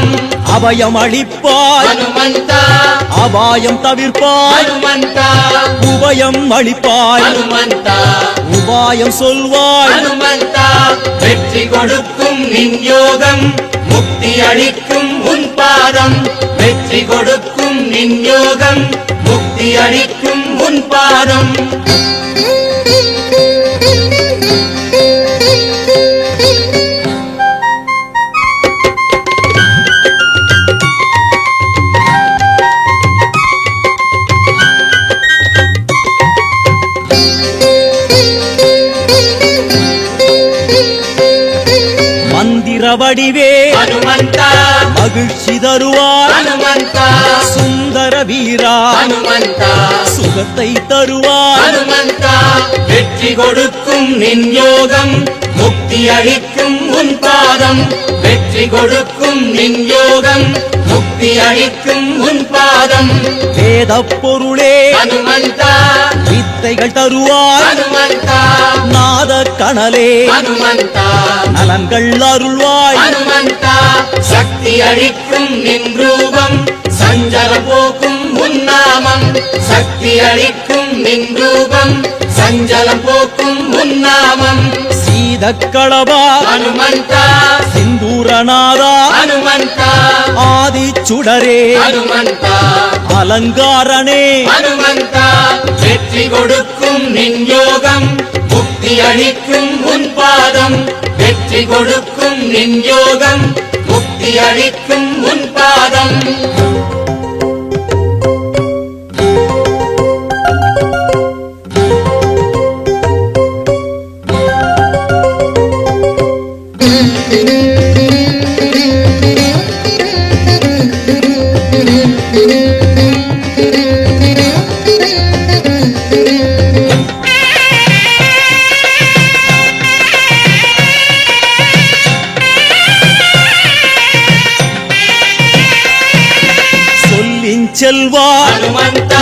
பாதம் அபயம் அளிப்பாய் ஹனுமந்தா அபாயம் தவிர்ப்பாய் ஹனுமந்தா உபயம் அளிப்பாய் ஹனுமந்தா உபாயம் சொல்வாய் ஹனுமந்தா வெற்றி கொடுக்கும் நின் யோகம் முக்தி அளிக்கும் உன் பாதம் வெற்றி கொடுக்கும் நின் யோகம் முக்தி அளிக்கும் உன் பாதம் வடிவே ஹனுமந்தா மகிழ்ச்சி தருவார் ஹனுமந்தா சுந்தர வீரா ஹனுமந்தா சுகத்தை தருவார் ஹனுமந்தா வெற்றி கொடுக்கும் நின் யோகம் முக்தி அளிக்கும் உன் பாதம் வெற்றி கொடுக்கும் நின் யோகம் முக்தி அளிக்கும் உன் பாதம் வேத பொருளே ஹனுமந்தா வித்தைகள் தருவார் ஹனுமந்தா நாத கணலே ஹனுமந்தா நலன்கள் அருள்வாய் ஹனுமந்தா சக்தி அளிக்கும் நின் ரூபம் சஞ்சல போக்கும் உன் நாமம் சக்தி அளிக்கும் நின் ரூபம் சஞ்சலம் போக்கும் உன் நாமம் சீதக்களபா ஹனுமந்தா சிந்தூரநாதா ஹனுமந்தா ஆதி சுடரே ஹனுமந்தா அலங்காரனே ஹனுமந்தா வெற்றி கொடுக்கும் நின் யோகம் முக்தி அளிக்கும் உன் பாதம் வெற்றி கொடுக்கும் நின் யோகம் முக்தி அளிக்கும் உன் பாதம் செல்வா ஹனுமந்தா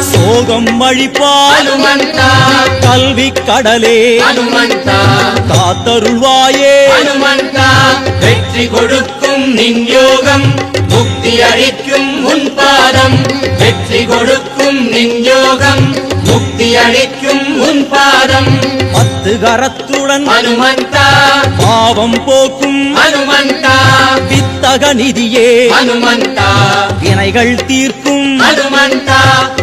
சோகம் அழிப்பார் ஹனுமந்தா கல்வி கடலே ஹனுமந்தா காத்தருள்வாயே ஹனுமந்தா வெற்றி கொடுக்கும் நின் யோகம் முக்தி அளிக்கும் உன் பாதம் வெற்றி கொடுக்கும் நின் யோகம் முக்தி அளிக்கும் உன் பாதம் பத்து கரத்துடன் ஹனுமந்தா பாவம் போக்கும் ஹனுமந்தா வித்தக நிதியே ஹனுமந்தா வினைகள் தீர்க்கும் ஹனுமந்தா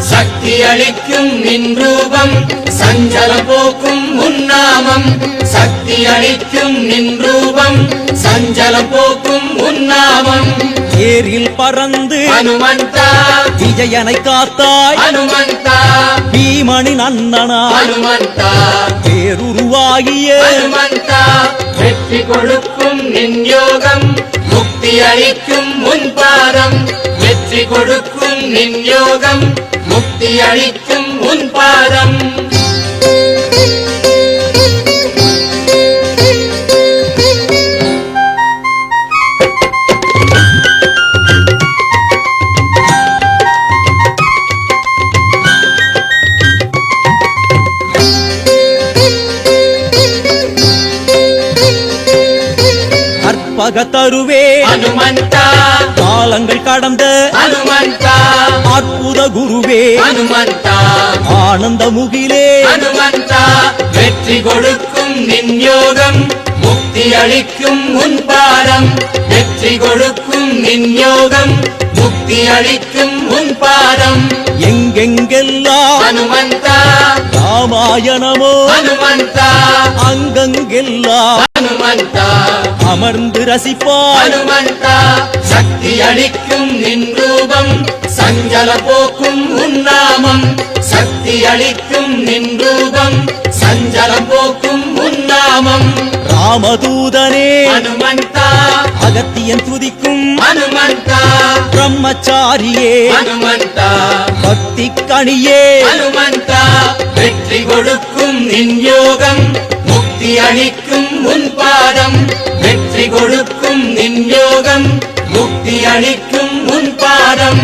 சக்தி அளிக்கும் நின் ரூபம் சஞ்சலம் போக்கும் உன் நாமம் சக்தி அளிக்கும் நின் ரூபம் சஞ்சலம் போக்கும் உன் நாமம் ஏரில் பறந்து ஹனுமந்தா விஜயனை காத்தாய் ஹனுமந்தா பீமனின் அண்ணனா ஹனுமந்தா பேருருவாகிய ஹனுமந்தா வெற்றி கொடுக்கும் நின் யோகம் முக்தி அளிக்கும் உன் பாதம் வெற்றி கொடுக்கும் நின் யோகம் முக்தி அளிக்கும் உன் பாதம் கற்பகத்தருவே ஹனுமந்தா காலங்கள் கடந்த ஹனுமந்தா அற்புத குருவே ஹனுமந்தா ஆனந்த முகிலே ஹனுமந்தா வெற்றி கொடுக்கும் நின் யோகம் முக்தி அளிக்கும் உன் பாதம் வெற்றி கொடுக்கும் நின் யோகம் முக்தி அளிக்கும் உன் பாதம் எங்கெங்கெல்லாம் ஹனுமந்தா ராமாயணமோ ஹனுமந்தா அங்கங்கெல்லாம் ஹனுமந்தா அமர்ந்து ரசிப்பாய் ஹனுமந்தா சக்தி அளிக்கும் நின் ரூபம் சஞ்சல போக்கும் உன் நாமம் சக்தி அளிக்கும் நின் ரூபம் சஞ்சலம் போக்கும் உன் நாமம் ராமதூதனே ஹனுமந்தா அகத்தியன் துதிக்கும் ஹனுமந்தா பிரம்மச்சாரியே ஹனுமந்தா பக்தி கணியே ஹனுமந்தா வெற்றி கொடுக்கும் நின் யோகம் முக்தி அளிக்கும் உன் பாதம் வெற்றி கொடுக்கும் நின் யோகம் முக்தி அளிக்கும் உன் பாதம்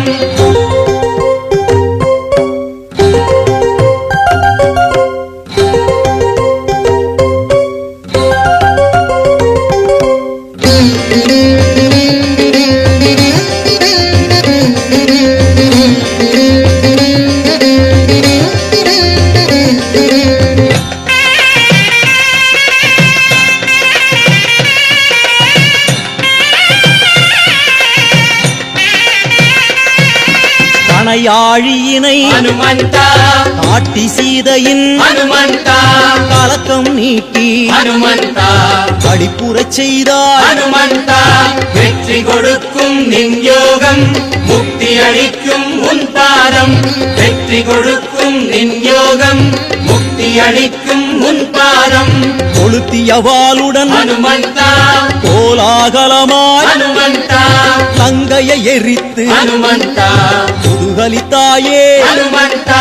கணையாழியினை ஹனுமந்தா காட்டி சீதையின் ஹனுமந்தா கலக்கம் நீக்கி ஹனுமந்தா களிப்புறச் செய்தாய் ஹனுமந்தா வெற்றி கொடுக்கும் நின் யோகம் முக்தி அளிக்கும் உன் பாதம் வெற்றி கொடுக்கும் நின் யோகம் முக்தி அளிக்கும் உன் பாதம் கொளுத்திய வாளுடன் ஹனுமந்தா கோலாகலமாய் ஹனுமந்தா லங்கையை எரித்து ஹனுமந்தா முதுகலித்தாயே ஹனுமந்தா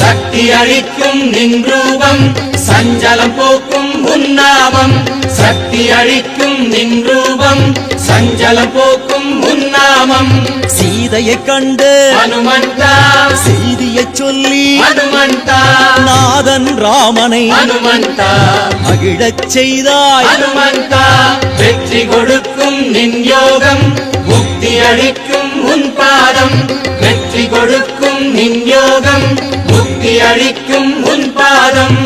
சக்தி அளிக்கும் நின் ரூபம் சஞ்சலம் போக்கும் உன்னாமம் சக்தி அளிக்கும் நின் ரூபம் சஞ்சலம் போக்கும் உன்னாமம் சீதையைக் கண்டு ஹனுமந்தா செய்தியைச் சொல்லி ஹனுமந்தா நாதன் ராமனை ஹனுமந்தா மகிழச் செய்தாய் ஹனுமந்தா வெற்றி கொடுக்கும் நின் யோகம் முக்தி அளிக்கும் உன் பாதம் வெற்றி கொடுக்கும் நின் யோகம் முக்தி அளிக்கும் உன் பாதம்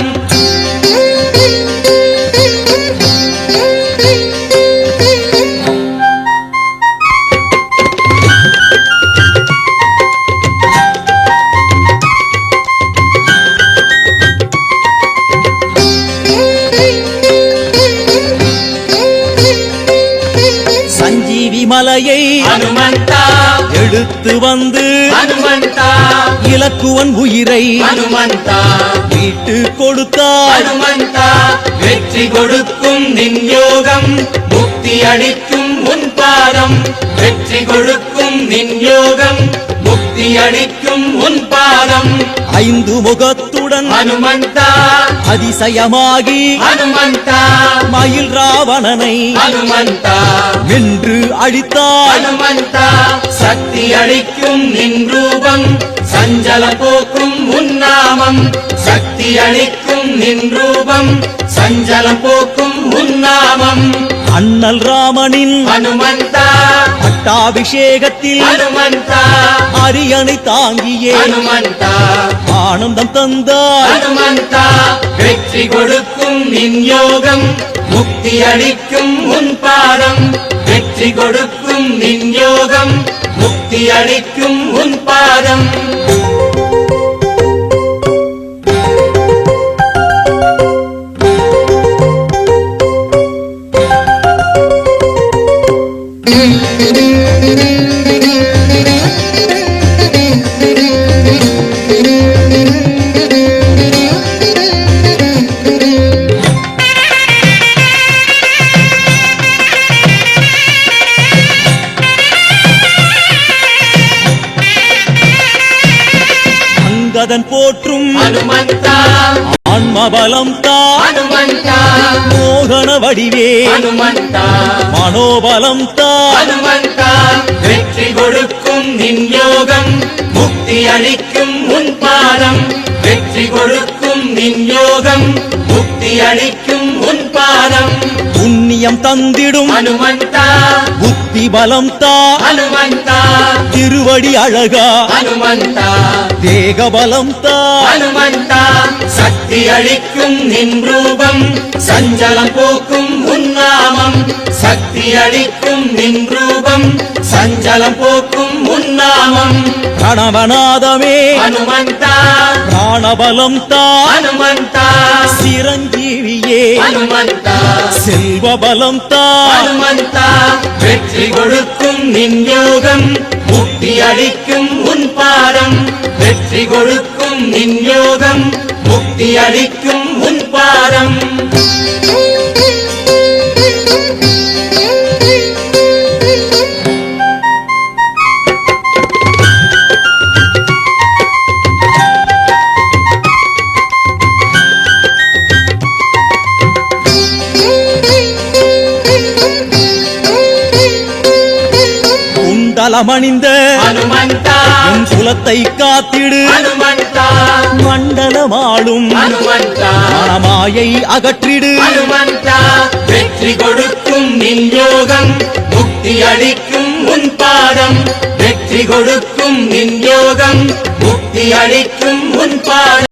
சஞ்சீவி மலையை ஹனுமந்தா எடுத்து வந்து ஹனுமந்தா இலக்குவன் உயிரை ஹனுமந்தா மீட்டு கொடுத்தாய் ஹனுமந்தா வெற்றி கொடுக்கும் நின் யோகம் முக்தி அளிக்கும் உன் பாதம் வெற்றி கொடுக்கும் நின் யோகம் முக்தி அளிக்கும் உன் பாதம் ஐந்து முகத்துடன் ஹனுமந்தா அதிசயமாகி ஹனுமந்தா மயில் ராவணனை ஹனுமந்தா வென்று அழித்தாய் ஹனுமந்தா சக்தி அளிக்கும் நின் ரூபம் சஞ்சலம் போக்கும் உன்னாமம் சக்தி அளிக்கும் நின் ரூபம் சஞ்சலம் போக்கும் உன்னாமம் அண்ணல் ராமனின் ஹனுமந்தா பட்டாபிஷேகத்தில் ஹனுமந்தா அரியணை தாங்கியே ஹனுமந்தா ஆனந்தம் தந்தாய் ஹனுமந்தா வெற்றி கொடுக்கும் நின் யோகம் முக்தி அளிக்கும் உன் பாதம் வெற்றி கொடுக்கும் நின் யோகம் முக்தி அளிக்கும் உன் பாதம் அங்கதன் போற்றும் ஹனுமந்தா ஆன்மபலம் தான் ஹனுமந்தா மோகன வடிவே ஹனுமந்தா மனோபலம் தான் ஹனுமந்தா வெற்றி கொடுக்கும் நின் யோகம் முக்தி அளிக்கும் உன் பாதம் வெற்றி கொடுக்கும் நின் யோகம் முக்தி அளிக்கும் உன் பாதம் புண்ணியம் தந்திடும் ஹனுமந்தா புத்தி பலம் தான் ஹனுமந்தா திருவடி அழகா ஹனுமந்தா தேக பலம் தான் ஹனுமந்தா சக்தி அளிக்கும் நின் ரூபம் சஞ்சலம் போக்கும் உன்னாமம் சக்தி அளிக்கும் நின் ரூபம் சஞ்சலம் போக்கும் உன்னாமம் பிரணவநாதமே ஹனுமந்தா பிராணபலம் தான் ஹனுமந்தா சிரஞ்சீவியே ஹனுமந்தா செல்வபலம் தான் ஹனுமந்தா வெற்றி கொடுக்கும் நின் யோகம் முக்தி அளிக்கும் உன் பாதம் வெற்றி கொடுக்கும் நின் யோகம் முக்தி அளிக்கும் உன் பாதம் குண்டலமணிந்த ஹனுமந்தா உன் குலத்தை காத்திடு ஹனுமந்தா மண்டலமாளும் ஹனுமந்தா மனமாயை அகற்றிடு ஹனுமந்தா வெற்றி கொடுக்கும் நின் யோகம் முக்தி அளிக்கும் உன் பாதம் வெற்றி கொடுக்கும் நின் யோகம் முக்தி அளிக்கும் உன் பாதம்